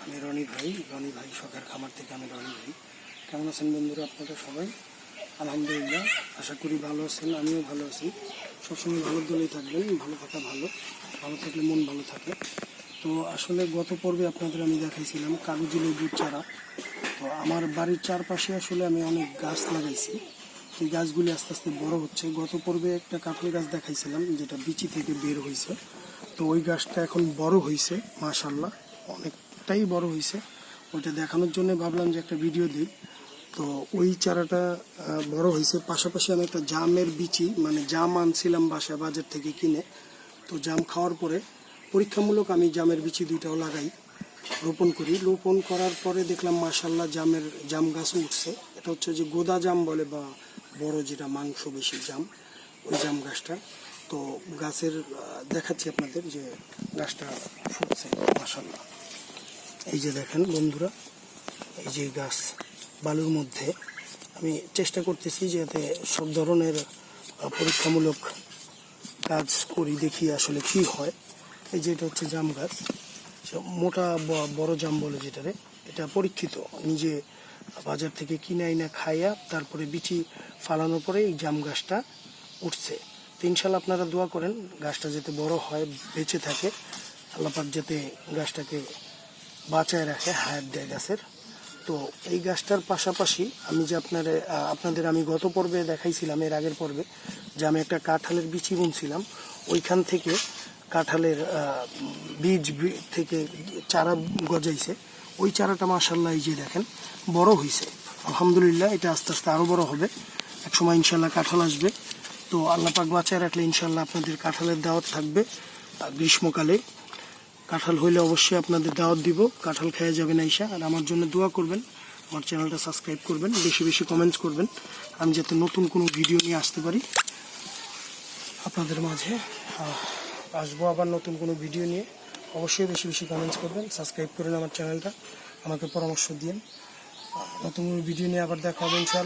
আমি রনি ভাই শখের খামার থেকে আমি রনি ভাই। কেমন আছেন বন্ধুরা আপনারা সবাই? আলহামদুলিল্লাহ, আশা করি ভালো আছেন, আমিও ভালো আছি। সবসময় ভালো দলেই থাকবেন, ভালো থাকা ভালো, ভালো থাকলে মন ভালো থাকে। তো আসলে গত পর্বে আপনাদের আমি দেখাইছিলাম কাগজি লেবুর চারা। তো আমার বাড়ির চারপাশে আসলে আমি অনেক গাছ লাগাইছি, এই গাছগুলি আস্তে আস্তে বড় হচ্ছে। গত পর্বে একটা কাঁঠাল গাছ দেখাইছিলাম যেটা বিচি থেকে বের হয়েছে। তো ওই গাছটা এখন বড় হয়েছে, মাশাআল্লাহ অনেকটাই বড় হয়েছে। ওইটা দেখানোর জন্য ভাবলাম যে একটা ভিডিও দিই। তো ওই চারাটা বড় হয়েছে। পাশাপাশি আমি একটা জামের বিচি মানে জাম আনছিলাম বাজার থেকে কিনে। তো জাম খাওয়ার পরে পরীক্ষামূলক আমি জামের বিচি দুইটাও লাগাই, রোপণ করি। রোপণ করার পরে দেখলাম মাশাআল্লাহ জাম গাছ উঠছে। এটা হচ্ছে যে গোদা জাম বলে, বা বড় যেটা মাংস বেশি জাম, ওই জাম গাছটা। তো গাছের দেখাচ্ছি আপনাদের যে গাছটা ফুটছে মাশাআল্লাহ। এই যে দেখেন বন্ধুরা, এই যে গাছ বালুর মধ্যে আমি চেষ্টা করতেছি যাতে সব ধরনের পরীক্ষামূলক কাজ করি, দেখি আসলে কি হয়। এই যে এটা হচ্ছে জাম গাছ, মোটা বড় জাম বলে যেটারে, এটা পরীক্ষিত। নিজে বাজার থেকে কিনে আইনা খাইয়া তারপরে বিচি ফালানোর পরে এই জাম গাছটা উঠছে। তো ইনশাল্লাহ আপনারা দোয়া করেন গাছটা যাতে বড় হয়, বেঁচে থাকে, আল্লাহ পাক যাতে গাছটাকে বাঁচায় রাখে, হায়াত দেয় গাছের। তো এই গাছটার পাশাপাশি আমি যে আপনাদের আমি গত পর্বে দেখাইছিলাম, এর আগের পর্বে, যে আমি একটা কাঁঠালের বিচি বুনছিলাম। ওইখান থেকে কাঁঠালের বীজ থেকে চারা গজাইছে। ওই চারাটা মাশাআল্লাহ এই যে দেখেন বড় হয়েছে আলহামদুলিল্লাহ। এটা আস্তে আস্তে আরও বড় হবে, একসময় ইনশাল্লাহ কাঁঠাল আসবে। তো আল্লাহ পাক বাঁচায় রাখলে ইনশাল্লাহ আপনাদের কাঁঠালের দাওয়াত থাকবে। গ্রীষ্মকালে কাঁঠাল হইলে অবশ্যই আপনাদের দাওয়াত দিব, কাঁঠাল খেয়ে যাবেন আইসা। আর আমার জন্য দোয়া করবেন, আমার চ্যানেলটা সাবস্ক্রাইব করবেন, বেশি বেশি কমেন্টস করবেন, আমি যাতে নতুন কোনো ভিডিও নিয়ে আসতে পারি আপনাদের মাঝে। আসবো আবার নতুন কোনো ভিডিও নিয়ে। অবশ্যই বেশি বেশি কমেন্টস করবেন, সাবস্ক্রাইব করেন আমার চ্যানেলটা, আমাকে পরামর্শ দিন। নতুন কোনো ভিডিও নিয়ে আবার দেখা হবে ইনশাআল্লাহ।